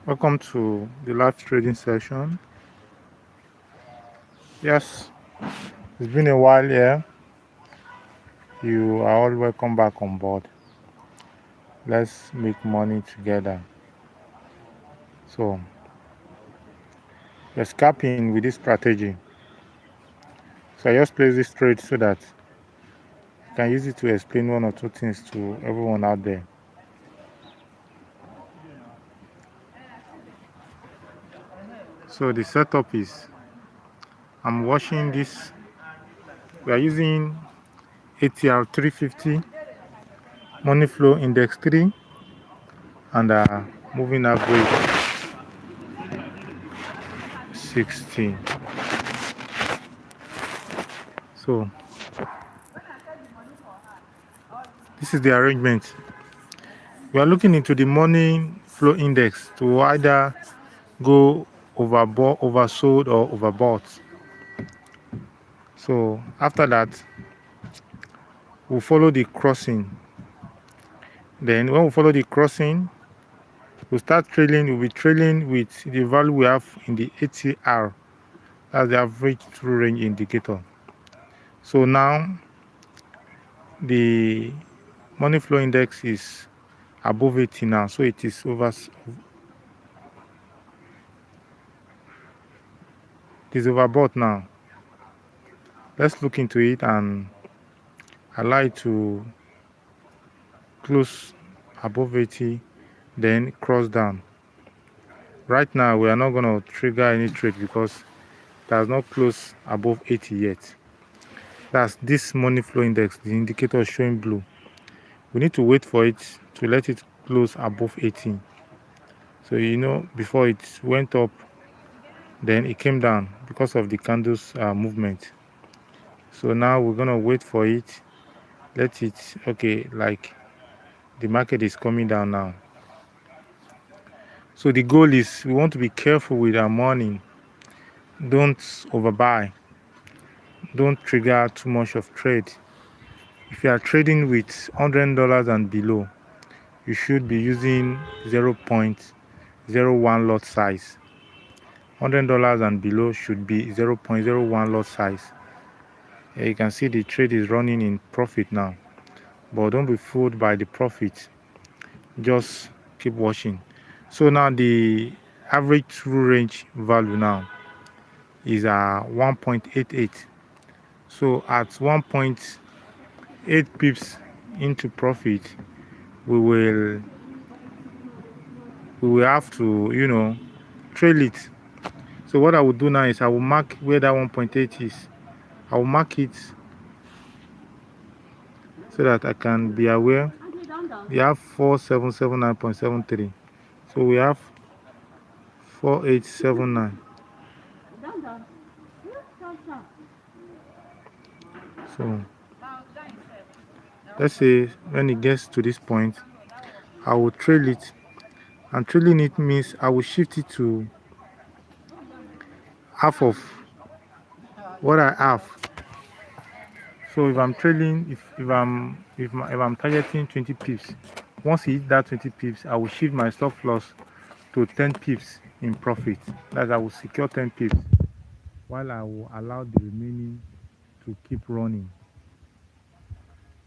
Welcome to the live trading session. Yes, it's been a while here. You are all welcome back on board. Let's make money together. So, we're scalping with this strategy. So, I just place this trade so that I can use it to explain one or two things to everyone out there. So, the setup is I'm watching this. We are using ATR 350, money flow index 3, and moving average 60. So, this is the arrangement. We are looking into the morning flow index to either go overbought, oversold, or overbought. So after that, we'll follow the crossing. Then when we follow the crossing, we'll start trailing. We'll be trailing with the value we have in the ATR. That's the average true range indicator. So now the money flow index is above 80 now. So it is overbought now. Let's look into it and allow it to close above 80, then cross down. Right now we are not going to trigger any trade because it has not closed above 80 yet. That's this money flow index, the indicator is showing blue. We need to wait for it to let it close above 80. So before it went up, then it came down because of the candles movement. So now we're going to wait for it, let it, okay, like the market is coming down now. So the goal is we want to be careful with our money. Don't overbuy. Don't trigger too much of trade. If you are trading with $100 and below, you should be using 0.01 lot size. $100 and below should be 0.01 lot size. Here you can see the trade is running in profit now, but don't be fooled by the profit. Just keep watching. So now the average true range value now is 1.88. So at 1.8 pips into profit, we will have to trail it. So what I will do now is I will mark where that 1.8 is. I will mark it so that I can be aware. We have 4779.73. So we have 4879. So let's say when it gets to this point, I will trail it. And trailing it means I will shift it to half of what I have. So if I'm trailing, if I'm targeting 20 pips, once it hit that 20 pips, I will shift my stop loss to 10 pips in profit. That I will secure 10 pips while I will allow the remaining to keep running.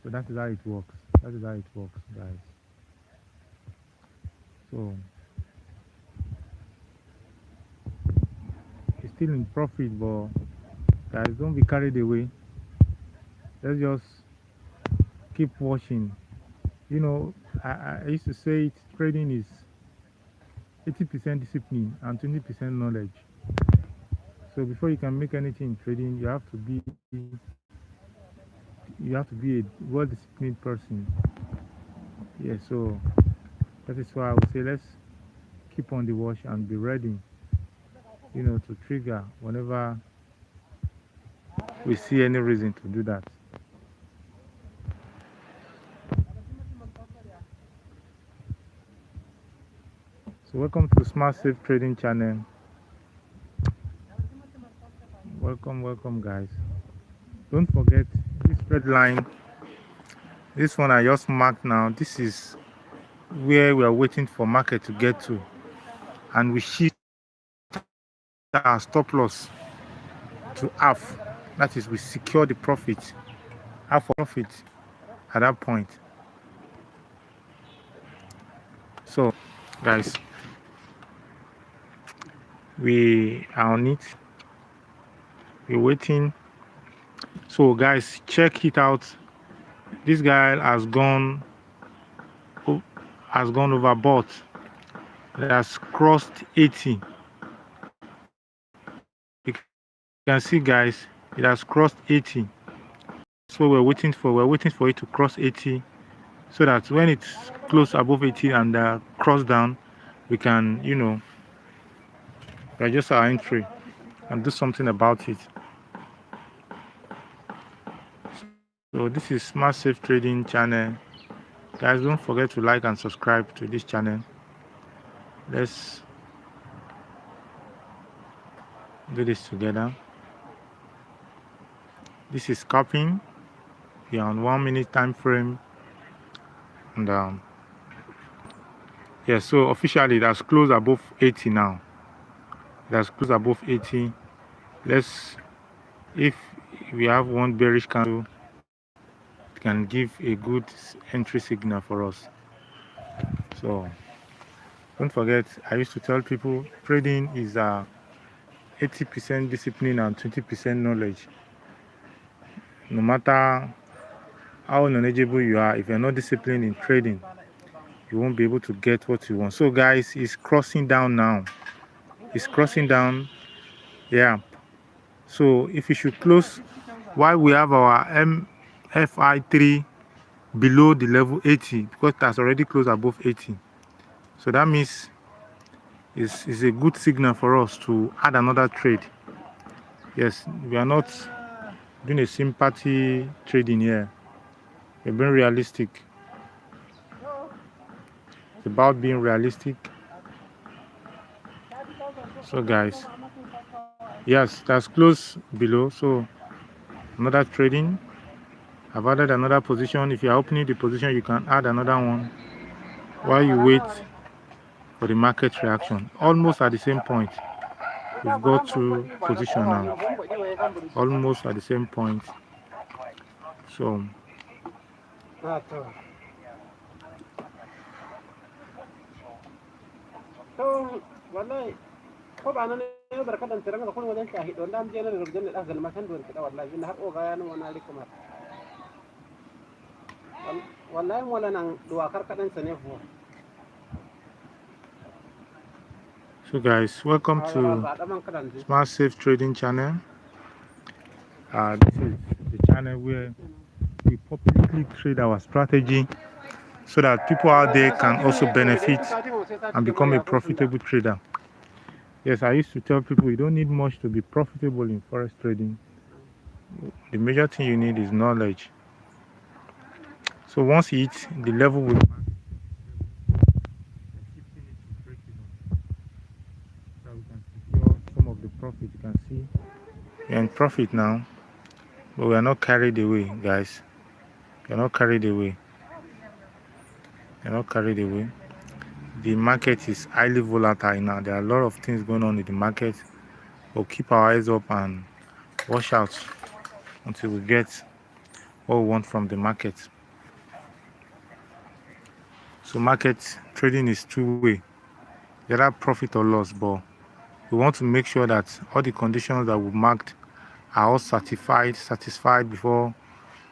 So that is how it works. That is how it works, guys. So it's still in profit, but guys, don't be carried away. Let's just keep watching. I used to say trading is 80% discipline and 20% knowledge. So before you can make anything in trading, you have to be a well-disciplined person. Yeah, so that is why I would say let's keep on the watch and be ready, to trigger whenever we see any reason to do that. So welcome to Smart Safe Trading channel. Welcome guys. Don't forget this red line. This one I just marked now. This is where we are waiting for market to get to. and we shift our stop loss to half. That is, we secure the profit, half of profit at that point. So, guys, we are on it. We're waiting. So, guys, check it out. This guy has gone overboard. It has crossed 80. You can see, guys, it has crossed 80. So we're waiting for it to cross 80, so that when it's close above 80 and cross down, we can, register our entry and do something about it. So this is Massive Trading channel. Guys, don't forget to like and subscribe to this channel. Let's do this together. This is scalping. We are on 1 minute time frame, and yeah, so officially that's closed above 80 now. That's closed above 80. Let's, if we have one bearish candle, it can give a good entry signal for us. So don't forget, I used to tell people trading is 80% discipline and 20% knowledge. No matter how knowledgeable you are, if you're not disciplined in trading, you won't be able to get what you want. So guys, it's crossing down now. It's crossing down. Yeah. So if you should close, while we have our MFI3 below the level 80, because that's already closed above 80. So that means it's a good signal for us to add another trade. Yes, we are not doing a sympathy trading here. We're being realistic. It's about being realistic. So guys, yes, that's close below. So another trading. I've added another position. If you're opening the position, you can add another one while you wait for the market reaction. Almost at the same point. We've got to position now. Almost at the same point. So so guys, welcome to Smart Safe Trading channel. This is the channel where we publicly trade our strategy so that people out there can also benefit and become a profitable trader. Yes, I used to tell people you don't need much to be profitable in forex trading. The major thing you need is knowledge. So once you hit the level with so we can secure some of the profit. You can see we're in profit now, but we are not carried away, guys. We are not carried away. We are not carried away. The market is highly volatile now. There are a lot of things going on in the market. We'll keep our eyes up and watch out until we get what we want from the market. So market trading is two-way. Either profit or loss, but we want to make sure that all the conditions that we marked are all satisfied before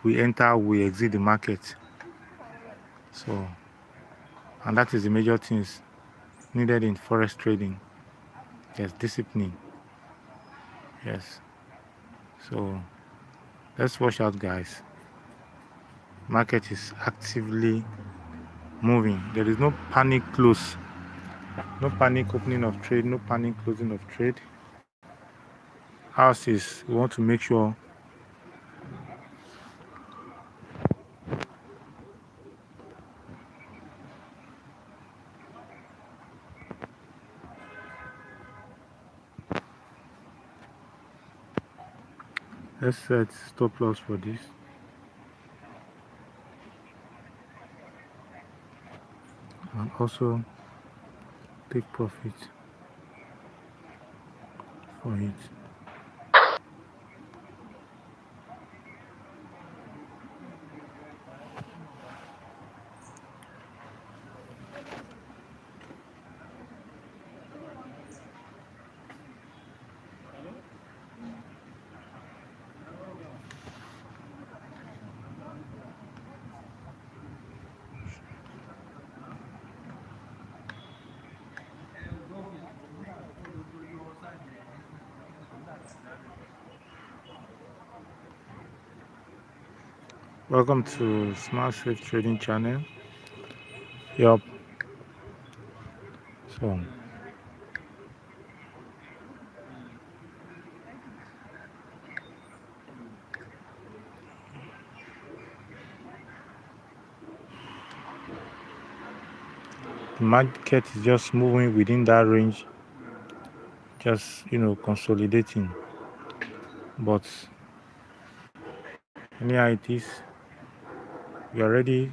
we enter, we exit the market. So, and that is the major things needed in forex trading. Yes, discipline. Yes. So let's watch out, guys. Market is actively moving. There is no panic close, no panic opening of trade, no panic closing of trade. Ours is, we want to make sure let's set stop loss for this. And also take profit. for it. Welcome to Smart Safe Trading Channel. Yup. So the market is just moving within that range, just consolidating. But anyhow it is, we are ready.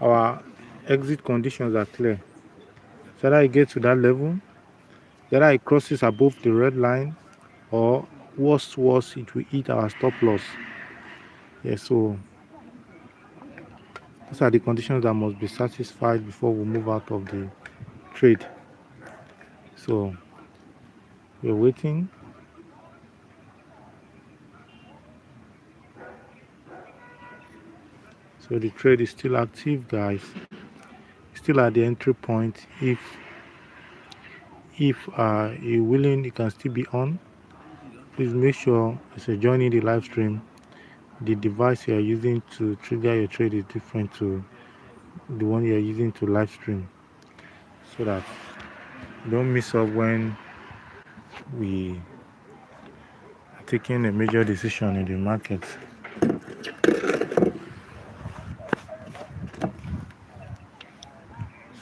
Our exit conditions are clear. So that it gets to that level, whether it crosses above the red line, or worst, it will hit our stop loss. Yeah, so those are the conditions that must be satisfied before we move out of the trade. So we're waiting. So the trade is still active, guys. Still at the entry point. If you're willing, you can still be on. Please make sure as you're joining the live stream, the device you are using to trigger your trade is different to the one you are using to live stream, so that you don't miss up when we are taking a major decision in the market.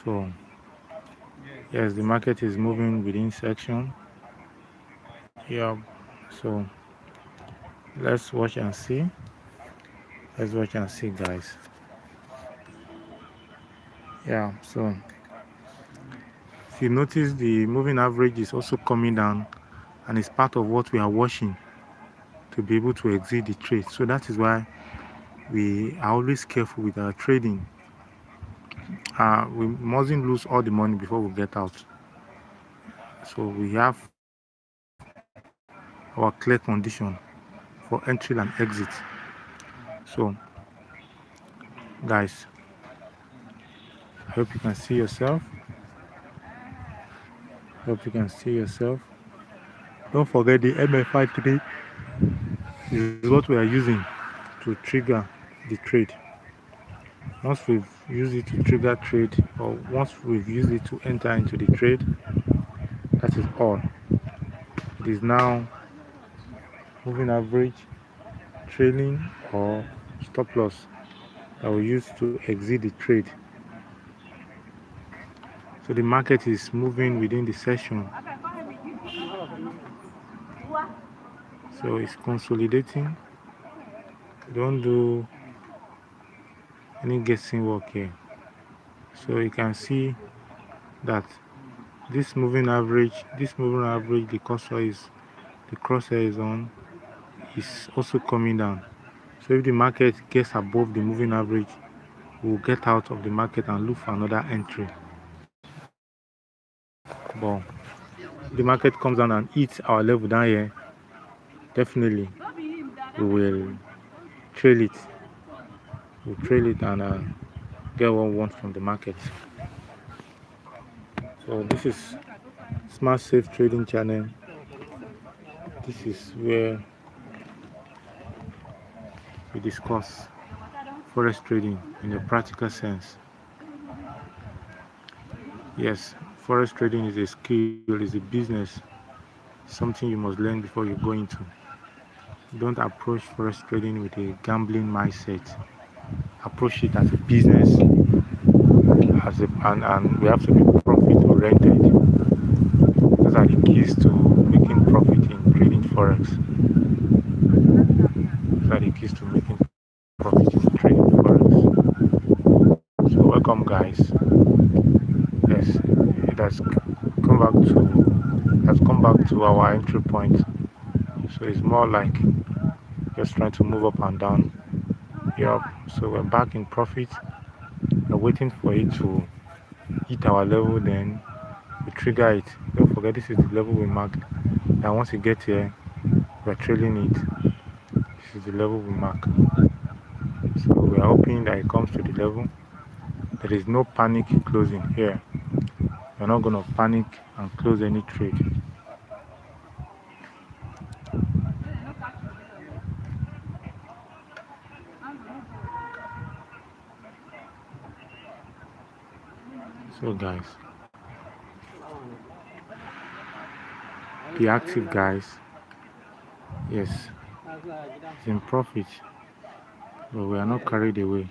So yes, the market is moving within section. Yeah, so let's watch and see. Let's watch and see, guys. Yeah, so if you notice, the moving average is also coming down, and it's part of what we are watching to be able to exit the trade. So that is why we are always careful with our trading. We mustn't lose all the money before we get out. So we have our clear condition for entry and exit. So guys, I hope you can see yourself. Don't forget the MFI3 is what we are using to trigger the trade. Once we've used it to trigger trade, or once we've used it to enter into the trade, that is all. It is now moving average, trailing, or stop loss that we use to exit the trade. So the market is moving within the session. So it's consolidating. Don't do any guessing work here. So you can see that this moving average, the crosshair is on, is also coming down. So if the market gets above the moving average, we'll get out of the market and look for another entry. But if the market comes down and hits our level down here, definitely we will trail it. We'll trail it and get what we want from the market. So this is Smart Safe Trading Channel. This is where we discuss forex trading in a practical sense. Yes, forex trading is a skill, is a business, something you must learn before you go into. Don't approach forex trading with a gambling mindset. Approach it as a business, and we have to be profit oriented. Those are the keys to making profit in trading forex. Those are the keys to making profit in trading forex. So welcome, guys. Yes, it has come back to has come back to our entry point. So it's more like just trying to move up and down. Yup. So we're back in profit. We're waiting for it to hit our level, then we trigger it. Don't forget this is the level we marked. And once you get here, we're trailing it. This is the level we mark. So we are hoping that it comes to the level. There is no panic closing here. We're not gonna panic and close any trade. So guys, be active guys. Yes, it's in profit, but we are not carried away.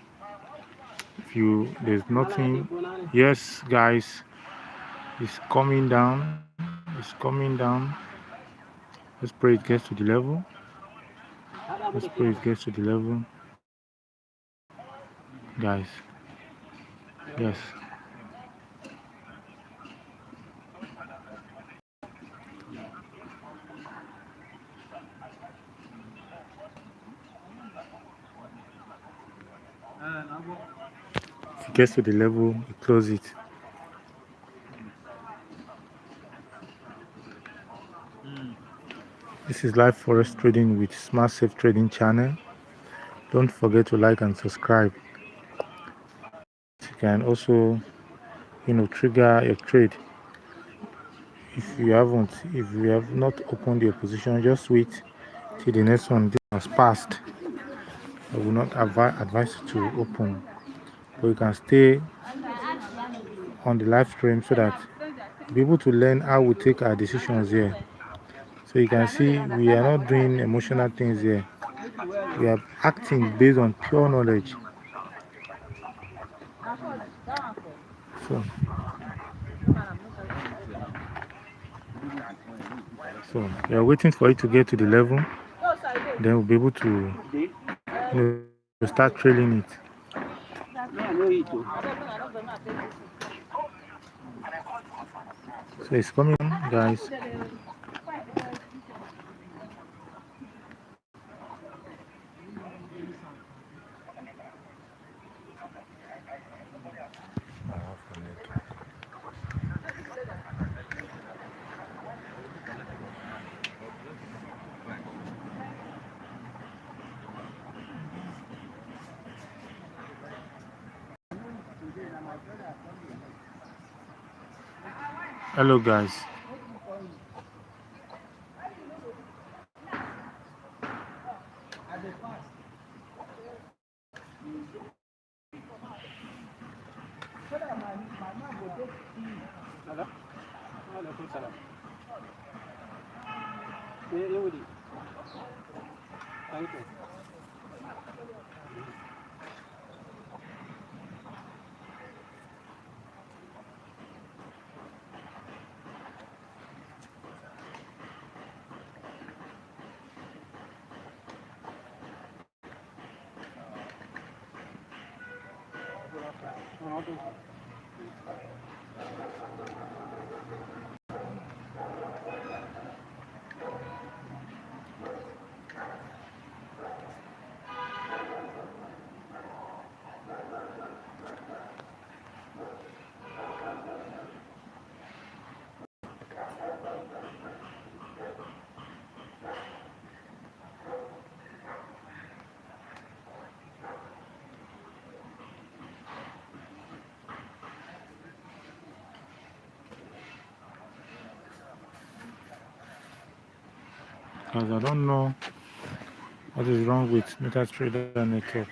If you there's nothing, yes guys, it's coming down, it's coming down. Let's pray it gets to the level. Let's pray it gets to the level. Guys, yes. If it gets to the level, you close it. This is live forex trading with Smart Safe Trading channel. Don't forget to like and subscribe. You can also, trigger your trade. If you have not opened your position, just wait till the next one. This has passed. I will not advise you to open, but you can stay on the live stream so that you'll be able to learn how we take our decisions here. So you can see we are not doing emotional things here. We are acting based on pure knowledge. So, so we are waiting for it to get to the level. Then we'll be able to start trailing it. So it's coming on, guys. Hello, guys. Because I don't know what is wrong with MetaTrader network.